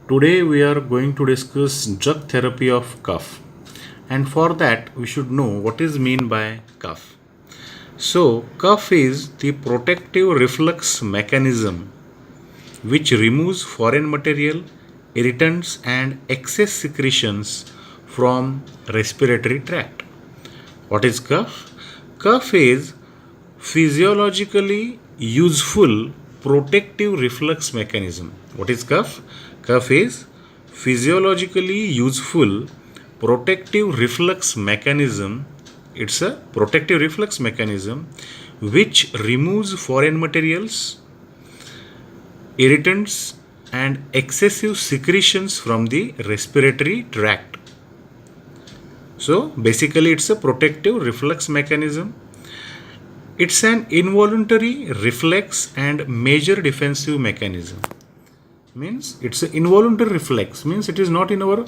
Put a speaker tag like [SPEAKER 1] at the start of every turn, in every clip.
[SPEAKER 1] Today we are going to discuss drug therapy of cough. And for that we should know what is mean by cough. So cough is the protective reflex mechanism which removes foreign material, irritants and excess secretions from respiratory tract. What is cough? Cough is physiologically useful protective reflex mechanism. What is cough? Cough is physiologically useful protective reflex mechanism. It's a protective reflex mechanism which removes foreign materials, irritants and excessive secretions from the respiratory tract. So basically it's a protective reflex mechanism. It's an involuntary reflex and major defensive mechanism. Means it's an involuntary reflex, means it is not in our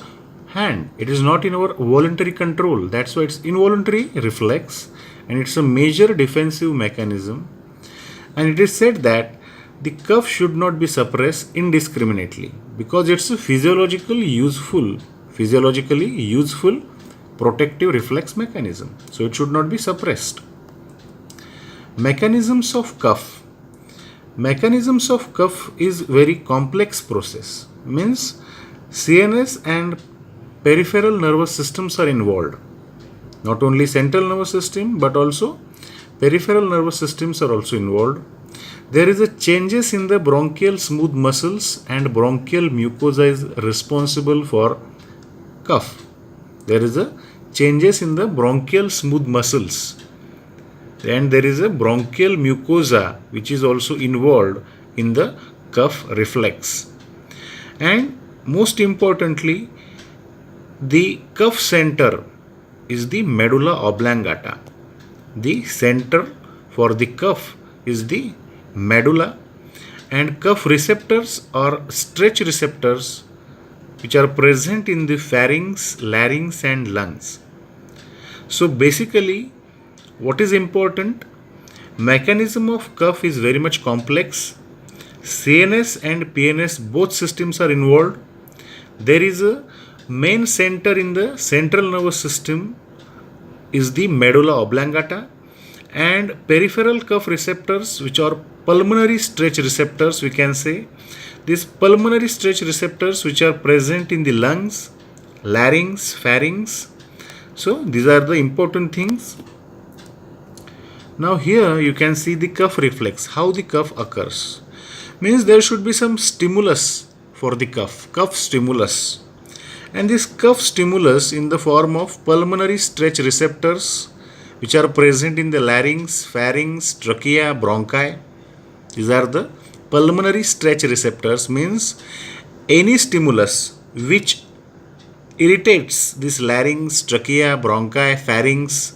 [SPEAKER 1] hand, it is not in our voluntary control. That's why it's involuntary reflex and it's a major defensive mechanism. And it is said that the cough should not be suppressed indiscriminately because it's a physiologically useful protective reflex mechanism. So it should not be suppressed. Mechanisms of cough. Mechanisms of cough is very complex process. Means CNS and peripheral nervous systems are involved. Not only central nervous system but also peripheral nervous systems are also involved. There is a changes in the bronchial smooth muscles and bronchial mucosa is responsible for cough. There is a changes in the bronchial smooth muscles and there is a bronchial mucosa which is also involved in the cough reflex. And most importantly, the cough center is the medulla oblongata. The center for the cough is the medulla, and cough receptors or stretch receptors which are present in the pharynx, larynx and lungs. So basically what is important? Mechanism of cough is very much complex. CNS and PNS both systems are involved. There is a main center in the central nervous system is the medulla oblongata, and peripheral cough receptors which are pulmonary stretch receptors, we can say. These pulmonary stretch receptors which are present in the lungs, larynx, pharynx. So these are the important things. Now here you can see the cough reflex, how the cough occurs. Means there should be some stimulus for the cough stimulus. And this cough stimulus in the form of pulmonary stretch receptors which are present in the larynx, pharynx, trachea, bronchi. These are the pulmonary stretch receptors, means any stimulus which irritates this larynx, trachea, bronchi, pharynx,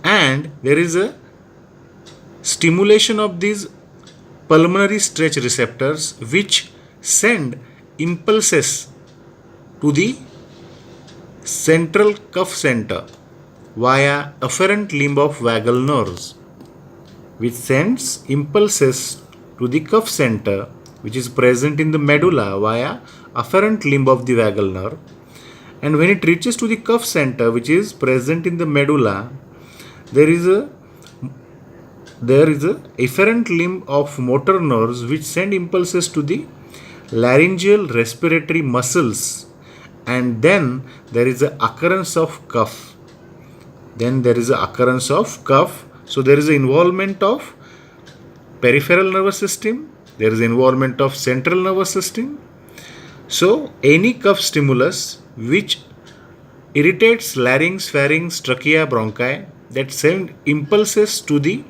[SPEAKER 1] and there is a stimulation of these pulmonary stretch receptors which send impulses to the central cough center via afferent limb of vagal nerves, which sends impulses to the cough center which is present in the medulla via afferent limb of the vagal nerve. And when it reaches to the cough center which is present in the medulla, there is a efferent limb of motor nerves which send impulses to the laryngeal respiratory muscles, and then there is a occurrence of cough. So there is an involvement of peripheral nervous system, there is involvement of central nervous system. So any cough stimulus which irritates larynx, pharynx, trachea, bronchi, that send impulses to the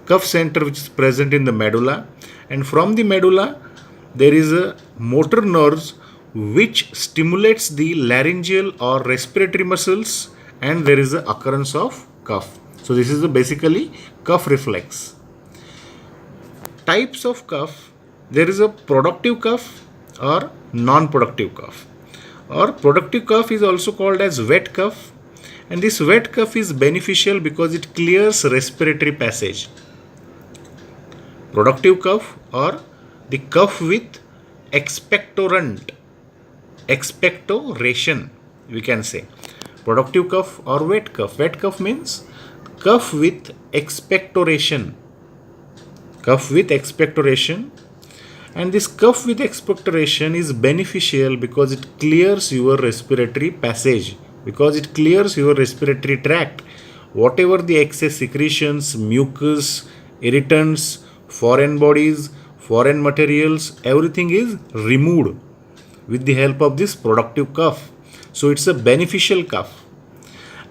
[SPEAKER 1] cough center which is present in the medulla, and from the medulla there is a motor nerves which stimulates the laryngeal or respiratory muscles, and there is the occurrence of cough. So this is basically cough reflex. Types of cough. There is a productive cough or non-productive cough. Or productive cough is also called as wet cough, and this wet cough is beneficial because it clears respiratory passage. Productive cough or the cough with expectorant expectoration, we can say. Productive cough or wet cough. Wet cough means cough with expectoration. Cough with expectoration. And this cough with expectoration is beneficial because it clears your respiratory passage, because it clears your respiratory tract. Whatever the excess secretions, mucus, irritants, foreign bodies, foreign materials, everything is removed with the help of this productive cough. So it's a beneficial cough.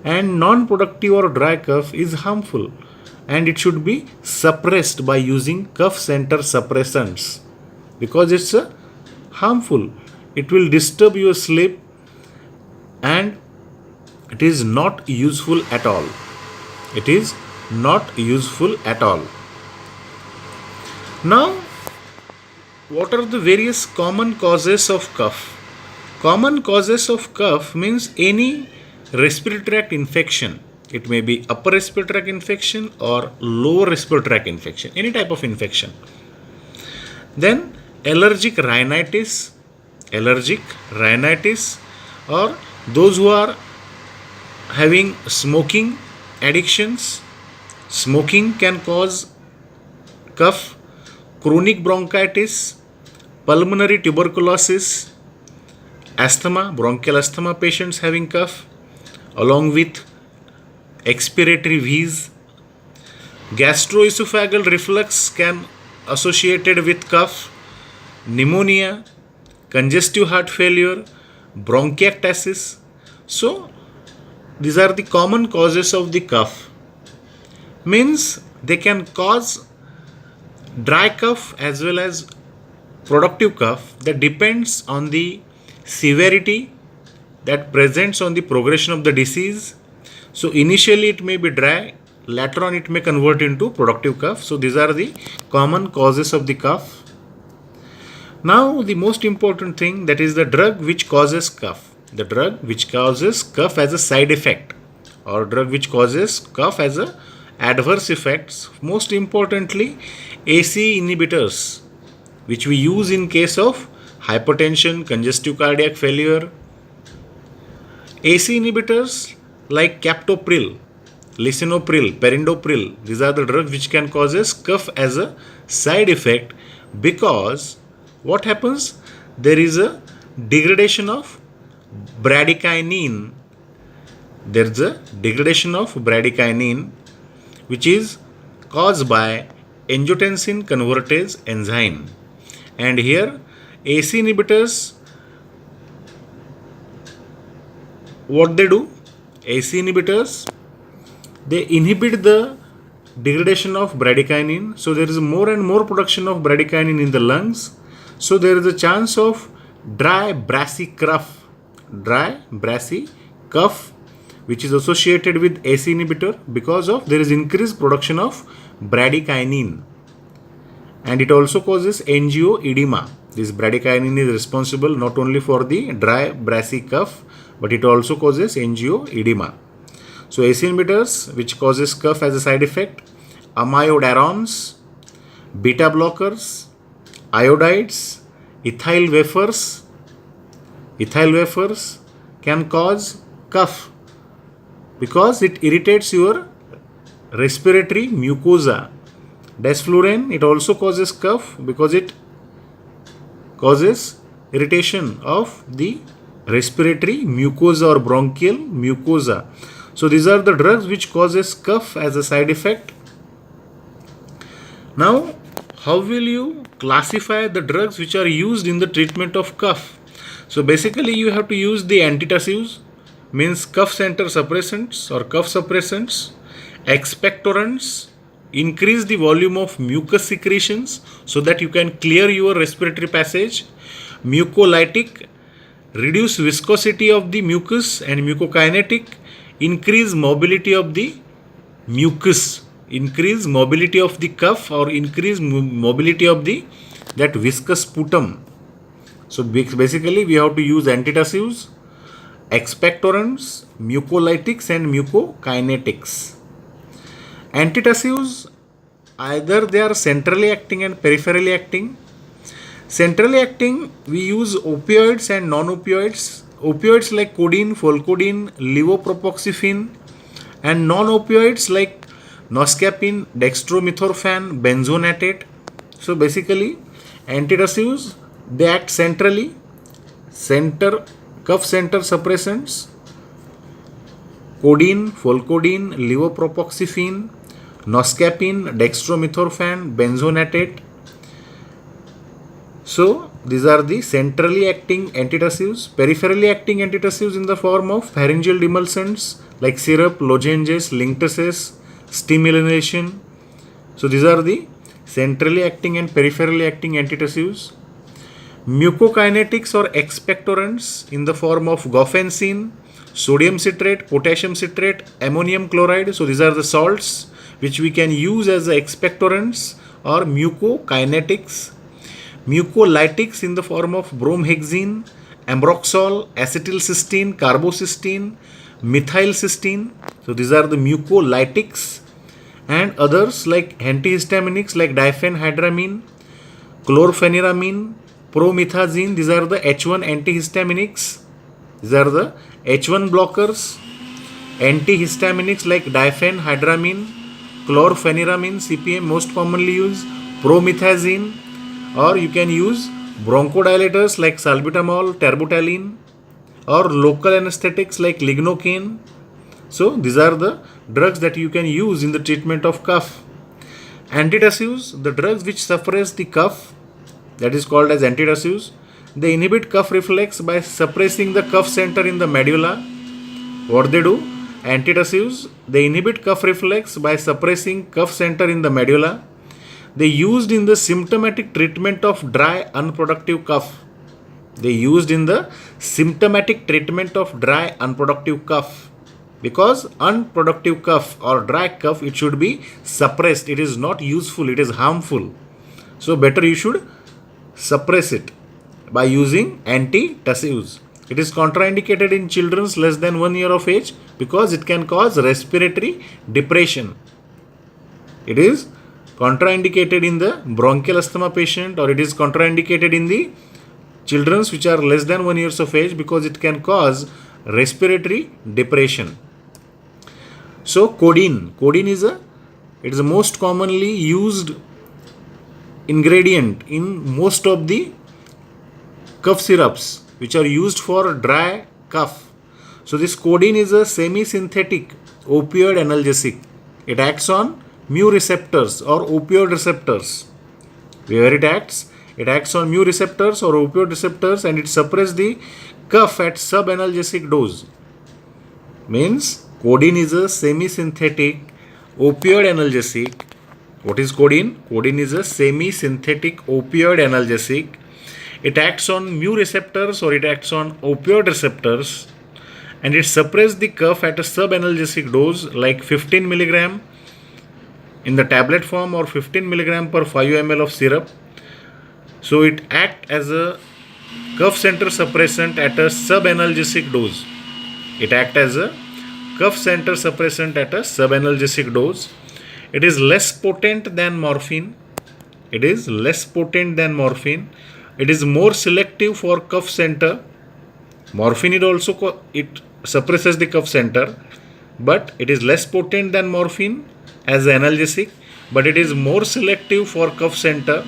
[SPEAKER 1] And non-productive or dry cough is harmful, and it should be suppressed by using cough center suppressants, because it's harmful. It will disturb your sleep and it is not useful at all. It is not useful at all. Now, what are the various common causes of cough? Common causes of cough means any respiratory tract infection. It may be upper respiratory tract infection or lower respiratory tract infection, any type of infection. Then allergic rhinitis, or those who are having smoking addictions. Smoking can cause cough. Chronic bronchitis, pulmonary tuberculosis, asthma, bronchial asthma patients having cough, along with expiratory wheeze. Gastroesophageal reflux can associated with cough. Pneumonia, congestive heart failure, bronchiectasis. So these are the common causes of the cough. Means they can cause dry cough as well as productive cough. That depends on the severity that presents on the progression of the disease. So initially it may be dry, later on it may convert into productive cough. So these are the common causes of the cough. Now the most important thing, that is the drug which causes cough. The drug which causes cough as a side effect, or drug which causes cough as a adverse effects. Most importantly, ACE inhibitors, which we use in case of hypertension, congestive cardiac failure. ACE inhibitors like captopril, lisinopril, perindopril, these are the drugs which can causes cough as a side effect, because what happens? There is a degradation of bradykinin. There is a degradation of bradykinin which is caused by angiotensin convertase enzyme. And here ACE inhibitors, what they do? ACE inhibitors, they inhibit the degradation of bradykinin. So there is more and more production of bradykinin in the lungs. So there is a chance of dry brassy cough, which is associated with ACE inhibitor, because of there is increased production of bradykinin. And it also causes angioedema. This bradykinin is responsible not only for the dry brassy cough, but it also causes angioedema. So ACE inhibitors which causes cough as a side effect, amiodarons, beta blockers, iodides, ethyl wafers can cause cough because it irritates your respiratory mucosa. Desflurane, it also causes cough because it causes irritation of the respiratory mucosa or bronchial mucosa. So these are the drugs which causes cough as a side effect. Now, how will you classify the drugs which are used in the treatment of cough? So basically you have to use the antitussives, means cough center suppressants or cough suppressants, expectorants, increase the volume of mucus secretions so that you can clear your respiratory passage, mucolytic, reduce viscosity of the mucus, and mucokinetic, increase mobility of the mucus, increase mobility of the cough, or increase mobility of the that viscous sputum. So basically we have to use antitussives, expectorants, mucolytics, and mucokinetics. Antitussives, either they are centrally acting and peripherally acting. Centrally acting, we use opioids and non-opioids. Opioids like codeine, folcodine, levopropoxyphene, and non-opioids like noscapine, dextromethorphan, benzonatate. So basically, antidepressives, they act centrally, center cuff center suppressants, codeine, folcodine, levopropoxyphene, noscapine, dextromethorphan, benzonatate. So these are the centrally acting antidepressives. Peripherally acting antidepressives in the form of pharyngeal demulcents like syrup, lozenges, linctuses, steam inhalation. So these are the centrally acting and peripherally acting antidepressives. Mucokinetics or expectorants in the form of guaifenesin, sodium citrate, potassium citrate, ammonium chloride. So these are the salts which we can use as expectorants or mucokinetics. Mucolytics in the form of bromhexine, ambroxol, acetylcysteine, carbocysteine, methylcysteine. So these are the mucolytics, and others like antihistaminics like diphenhydramine, chlorpheniramine, promethazine. These are the H1 antihistaminics. These are the H1 blockers. Antihistaminics like diphenhydramine, chlorpheniramine, CPM most commonly used, promethazine, or you can use bronchodilators like salbutamol, terbutaline, or local anesthetics like lignocaine. So these are the drugs that you can use in the treatment of cough. Antidepressives, the drugs which suppress the cough, that is called as antidepressives. They inhibit cough reflex by suppressing the cough center in the medulla. What they do? Antidepressives, they inhibit cough reflex by suppressing cough center in the medulla. They used in the symptomatic treatment of dry unproductive cough. They used in the symptomatic treatment of dry unproductive cough. Because unproductive cough or dry cough, it should be suppressed. It is not useful, it is harmful. So better you should suppress it by using antidepressives. It is contraindicated in children less than 1 year of age because it can cause respiratory depression. It is contraindicated in the bronchial asthma patient, or it is contraindicated in the children which are less than 1 year of age because it can cause respiratory depression. So codeine is the most commonly used ingredient in most of the cough syrups which are used for dry cough. So this codeine is a semi-synthetic opioid analgesic. It acts on mu receptors or opioid receptors. Where it acts on mu receptors or opioid receptors, and it suppresses the cough at subanalgesic dose. Means codeine is a semi-synthetic opioid analgesic. What is codeine? Codeine is a semi-synthetic opioid analgesic. It acts on mu receptors or it acts on opioid receptors, and it suppresses the cough at a subanalgesic dose like 15 milligram in the tablet form or 15 milligram per 5 ml of syrup. So it acts as a cough center suppressant at a subanalgesic dose. It acts as a cough center suppressant at a subanalgesic dose. It is less potent than morphine. It is more selective for cough center. Morphine is also it suppresses the cough center, but it is less potent than morphine as an analgesic, but it is more selective for cough center.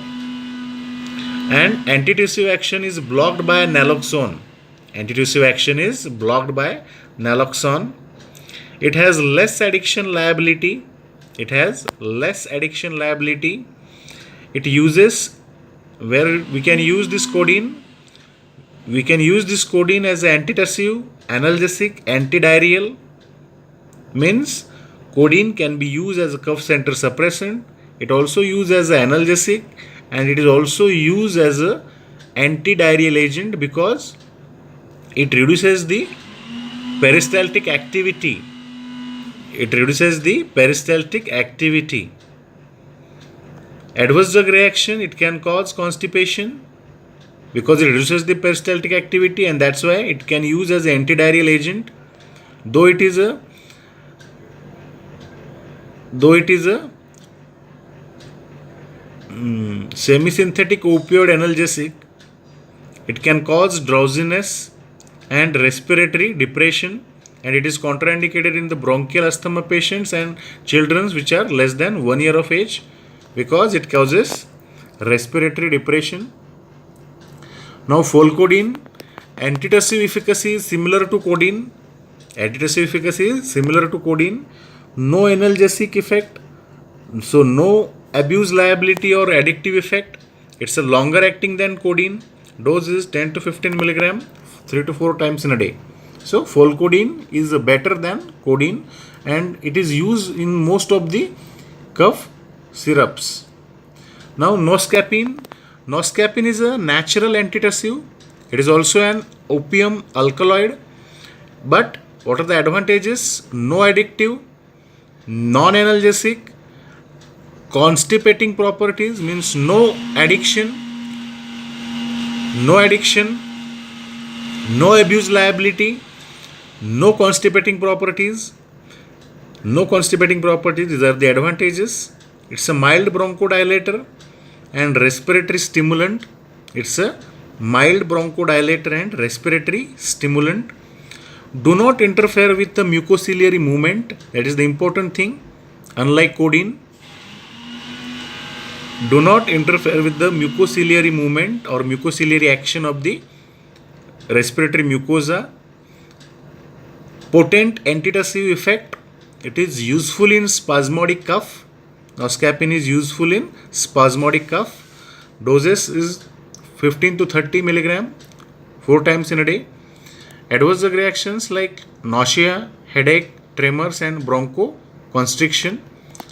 [SPEAKER 1] And antitussive action is blocked by naloxone. It has less addiction liability. It uses, where we can use this codeine. We can use this codeine as an antitussive, analgesic, antidiarrheal. Means codeine can be used as a cough center suppressant. It also used as an analgesic, and it is also used as a antidiarrheal agent because it reduces the peristaltic activity. Adverse drug reaction, it can cause constipation because it reduces the peristaltic activity, and that's why it can use as an antidiarrheal agent. Though it is a Semisynthetic opioid analgesic, it can cause drowsiness and respiratory depression, and it is contraindicated in the bronchial asthma patients and children which are less than 1 year of age because it causes respiratory depression. Now Folcodine, antitussive efficacy is similar to codeine. Antitussive efficacy is similar to codeine. No analgesic effect, so no abuse liability or addictive effect. It's a longer acting than codeine. Dose is 10 to 15 milligram 3 to 4 times in a day. So Folcodine is better than codeine and it is used in most of the cough syrups. Now Noscapine. Noscapine is a natural antitussive. It is also an opium alkaloid. But what are the advantages? No addictive, non-analgesic, constipating properties, means no addiction, no abuse liability, no constipating properties. These are the advantages. It's a mild bronchodilator and respiratory stimulant. It's a mild bronchodilator and respiratory stimulant. Do not interfere with the mucociliary movement. That is the important thing. Unlike codeine, do not interfere with the mucociliary movement or mucociliary action of the respiratory mucosa. Potent antitussive effect. It is useful in spasmodic cough. Noscapine is useful in spasmodic cough. Doses is 15 to 30 milligram 4 times in a day. Adverse reactions like nausea, headache, tremors and bronchoconstriction.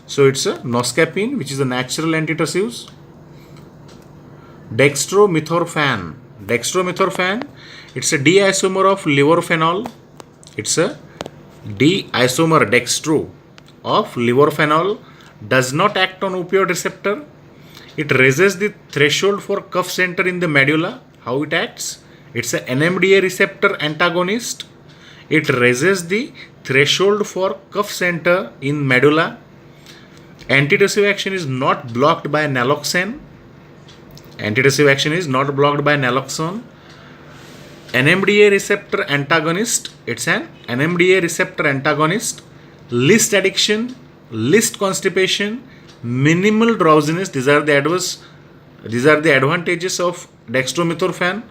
[SPEAKER 1] So it's a Noscapine, which is a natural antitussive. Dextromethorphan. It's a D-isomer of levorphenol. It's a D-isomer dextro of levorphenol. Does not act on opioid receptor. It raises the threshold for cough center in the medulla. How it acts? It's a NMDA receptor antagonist. It raises the threshold for cough center in medulla. Antitussive action is not blocked by naloxone. NMDA receptor antagonist. It's an NMDA receptor antagonist. Least addiction, least constipation, minimal drowsiness. These are the advantages of dextromethorphan.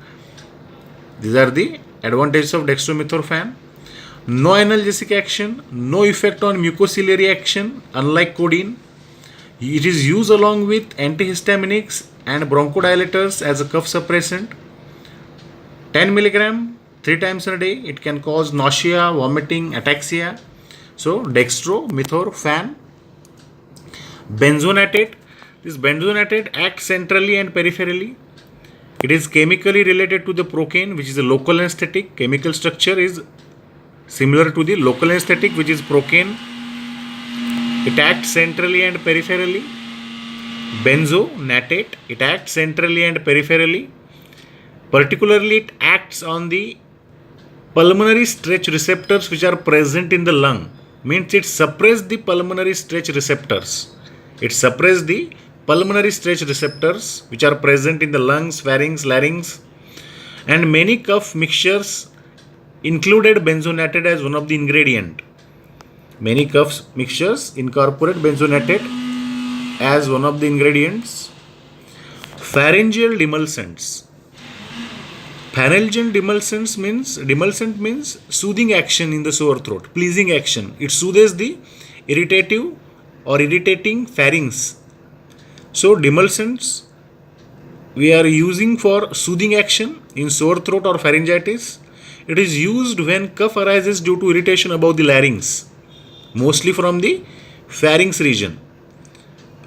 [SPEAKER 1] No analgesic action, no effect on mucociliary action, unlike codeine. It is used along with antihistaminics and bronchodilators as a cough suppressant. 10 milligram 3 times in a day. It can cause nausea, vomiting, ataxia. So dextromethorphan. Benzonatate. This benzonatate acts centrally and peripherally. It is chemically related to the procaine, which is a local anesthetic. Chemical structure is similar to the local anesthetic, which is procaine. It acts centrally and peripherally. Benzonatate. It acts centrally and peripherally. Particularly, it acts on the pulmonary stretch receptors which are present in the lung. Means it suppresses the pulmonary stretch receptors. Which are present in the lungs, pharynx, larynx. And many cough mixtures included benzonatate as one of the ingredient. Many cough mixtures incorporate benzonatate as one of the ingredients. Pharyngeal demulcents. Demulcent means soothing action in the sore throat, pleasing action. It soothes the irritating pharynx. So demulcents we are using for soothing action in sore throat or pharyngitis. It is used when cough arises due to irritation above the larynx, mostly from the pharynx region.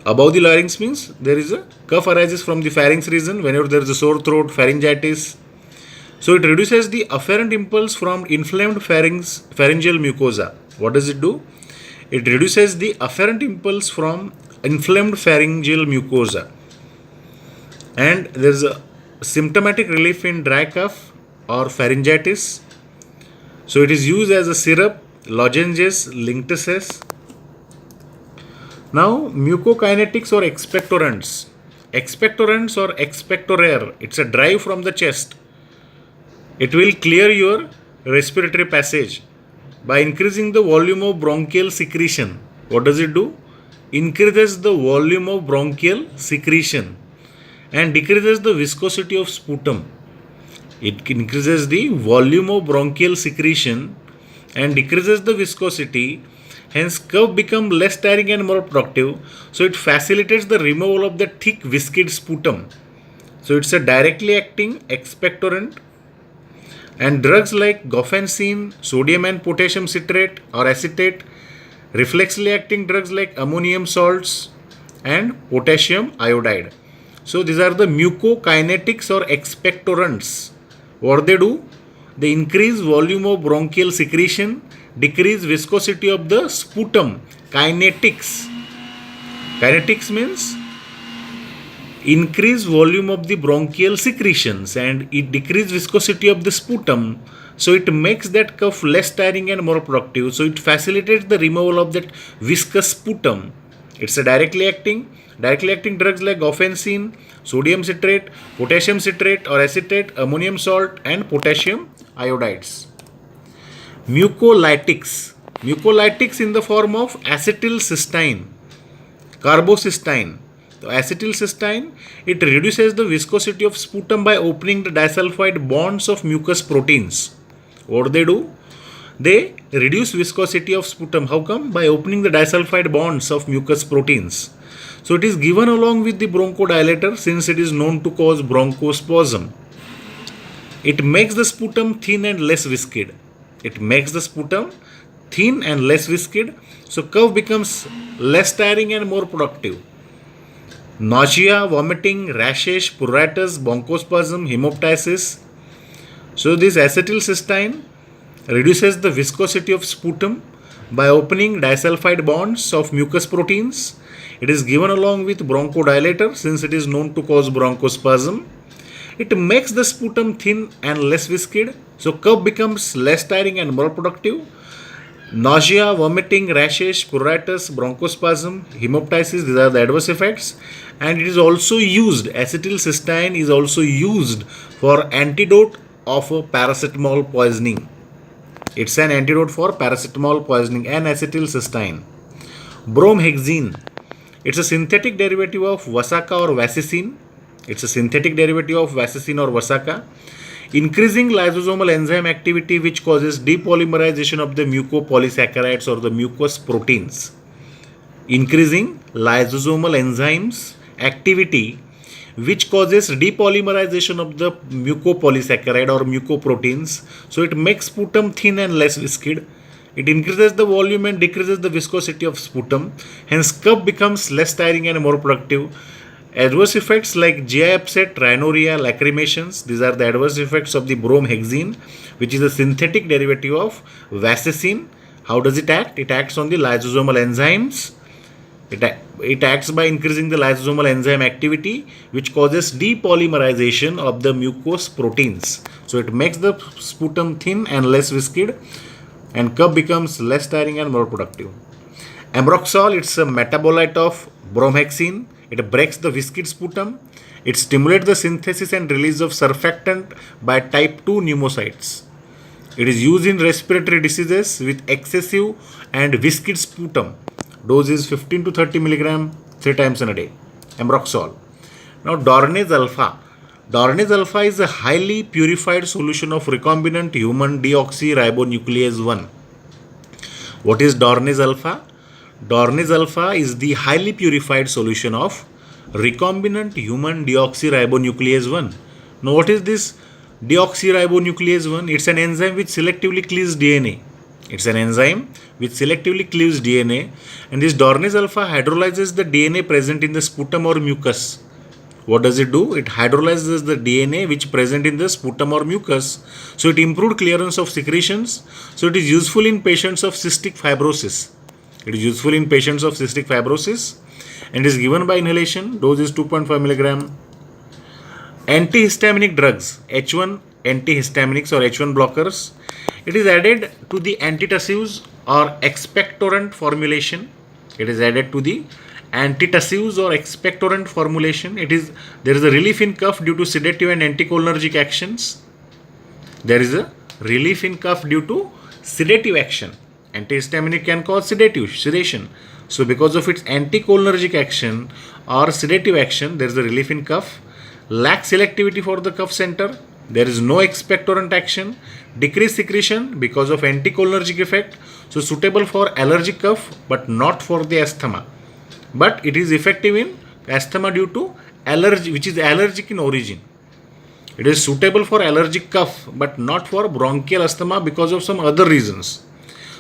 [SPEAKER 1] Above the larynx means there is a cough arises from the pharynx region whenever there is a sore throat, pharyngitis. So it reduces the afferent impulse from inflamed pharyngeal mucosa. What does it do? It reduces the afferent impulse from inflamed pharyngeal mucosa. And there is a symptomatic relief in dry cough or pharyngitis. So it is used as a syrup, lozenges, linctuses. Now mucokinetics or expectorants. Expectorants or expectorare, it's a drive from the chest. It will clear your respiratory passage by increasing the volume of bronchial secretion. What does it do? Increases the volume of bronchial secretion and decreases the viscosity of sputum. It increases the volume of bronchial secretion and decreases the viscosity. Hence, cough becomes less tiring and more productive. So, it facilitates the removal of the thick viscid sputum. So, it's a directly acting expectorant. And drugs like guaifenesin, sodium and potassium citrate or acetate, reflexly acting drugs like ammonium salts and potassium iodide. So, these are the mucokinetics or expectorants. What they do? They increase volume of bronchial secretion, decrease viscosity of the sputum. Kinetics. Kinetics means increase volume of the bronchial secretions and it decrease viscosity of the sputum. So it makes that cough less tiring and more productive. So it facilitates the removal of that viscous sputum. It's a directly acting drugs like guaifenesin, sodium citrate, potassium citrate or acetate, ammonium salt and potassium iodides. Mucolytics. Mucolytics in the form of acetylcysteine, carbocysteine. So acetylcysteine, it reduces the viscosity of sputum by opening the disulfide bonds of mucous proteins. What they do? They reduce viscosity of sputum. How come? By opening the disulfide bonds of mucous proteins. So it is given along with the bronchodilator since it is known to cause bronchospasm. It makes the sputum thin and less viscid. So cough becomes less tiring and more productive. Nausea, vomiting, rashes, pruritus, bronchospasm, hemoptysis. So this acetylcysteine reduces the viscosity of sputum by opening disulfide bonds of mucous proteins. It is given along with bronchodilator since it is known to cause bronchospasm. It makes the sputum thin and less viscid. So cough becomes less tiring and more productive. Nausea, vomiting, rashes, pruritus, bronchospasm, hemoptysis, these are the adverse effects. And it is also used, acetylcysteine is also used for antidote of paracetamol poisoning. It's an antidote for paracetamol poisoning and acetylcysteine. Bromhexine, it's a synthetic derivative of Vasaca or Vasicine. Increasing lysosomal enzyme activity which causes depolymerization of the mucopolysaccharides or the mucous proteins. Increasing lysosomal enzymes activity which causes depolymerization of the mucopolysaccharide or mucoproteins. So it makes sputum thin and less viscid. It increases the volume and decreases the viscosity of sputum. Hence cough becomes less tiring and more productive. Adverse effects like GI upset, rhinorrhea, lacrimations. These are the adverse effects of the bromhexine, which is a synthetic derivative of Vasicine. How does it act? It acts on the lysosomal enzymes. It acts by increasing the lysosomal enzyme activity, which causes depolymerization of the mucous proteins. So it makes the sputum thin and less viscid, and cough becomes less tiring and more productive. Ambroxol, it's a metabolite of bromhexine. It breaks the viscid sputum. It stimulates the synthesis and release of surfactant by type 2 pneumocytes. It is used in respiratory diseases with excessive and viscid sputum. Dose is 15 to 30 milligram 3 times in a day. Ambroxol. Now Dornase alpha. Dornase alpha is a highly purified solution of recombinant human deoxyribonuclease 1. What is Dornase alpha? Dornase alpha is the highly purified solution of recombinant human deoxyribonuclease 1. Now what is this deoxyribonuclease 1? It's an enzyme which selectively cleaves DNA. And this Dornase alpha hydrolyzes the DNA present in the sputum or mucus. What does it do? It hydrolyzes the DNA which present in the sputum or mucus. So it improved clearance of secretions. So it is useful in patients of cystic fibrosis. And is given by inhalation. Dose is 2.5 milligram. Antihistaminic drugs, H1 antihistaminics or H1 blockers. It is added to the antitussives or expectorant formulation. antitussives or expectorant formulation. There is a relief in cough due to sedative and anticholinergic actions. There is a relief in cough due to sedative action. Antihistaminic can cause sedation. So because of its anticholinergic action or sedative action, there is a relief in cough. Lacks selectivity for the cough center. There is no expectorant action. Decreased secretion because of anticholinergic effect. So suitable for allergic cough but not for the asthma. But it is effective in asthma due to allergy, which is allergic in origin. It is suitable for allergic cough but not for bronchial asthma because of some other reasons.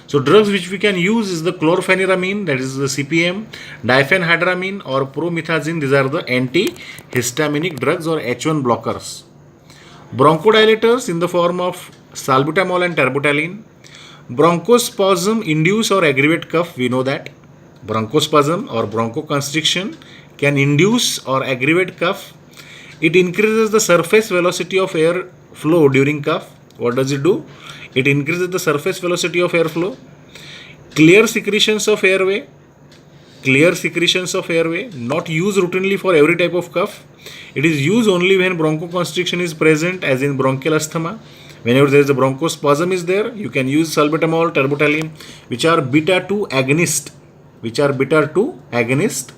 [SPEAKER 1] So drugs which we can use is the chlorpheniramine, that is the CPM, diphenhydramine or promethazine. These are the antihistaminic drugs or H1 blockers. Bronchodilators in the form of salbutamol and terbutaline. Bronchospasm induce or aggravate cough, we know that. Bronchospasm or bronchoconstriction can induce or aggravate cough. It increases the surface velocity of air flow during cough. What does it do? It increases the surface velocity of airflow. Clear secretions of airway. Not used routinely for every type of cough. It is used only when bronchoconstriction is present, as in bronchial asthma. Whenever there is a bronchospasm is there, you can use salbutamol, terbutaline, which are beta-2 agonist.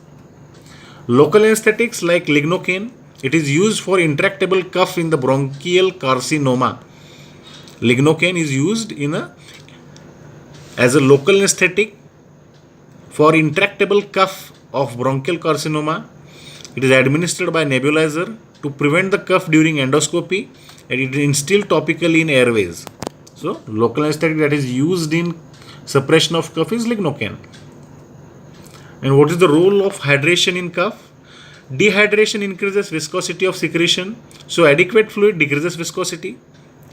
[SPEAKER 1] Local anesthetics like lignocaine. It is used for intractable cough in the bronchial carcinoma. Lignocaine is used as a local anesthetic for intractable cough of bronchial carcinoma. It is administered by nebulizer to prevent the cough during endoscopy, and it is instilled topically in airways. So, local anesthetic that is used in suppression of cough is lignocaine. And what is the role of hydration in cough? Dehydration increases viscosity of secretion. So, adequate fluid decreases viscosity.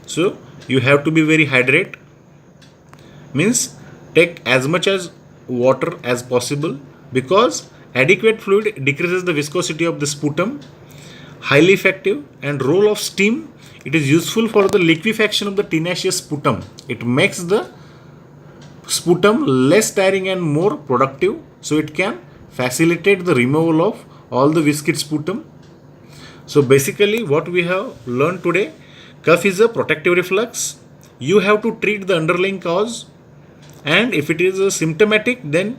[SPEAKER 1] So, you have to be very hydrate. Means take as much as water as possible, because adequate fluid decreases the viscosity of the sputum. Highly effective. And role of steam. It is useful for the liquefaction of the tenacious sputum. It makes the sputum less tiring and more productive. So it can facilitate the removal of all the viscid sputum. So basically what we have learned today, cough is a protective reflux. You have to treat the underlying cause, and if it is a symptomatic, then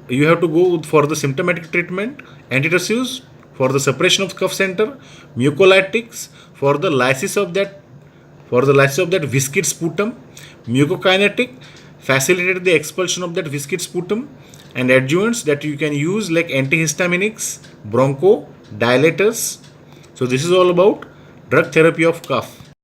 [SPEAKER 1] you have to go for the symptomatic treatment. Antitussives for the suppression of cough center, mucolytics for the lysis of that viscid sputum, mucokinetic facilitate the expulsion of that viscid sputum, and adjuvants that you can use like antihistaminics, bronchodilators. So this is all about drug therapy of cough.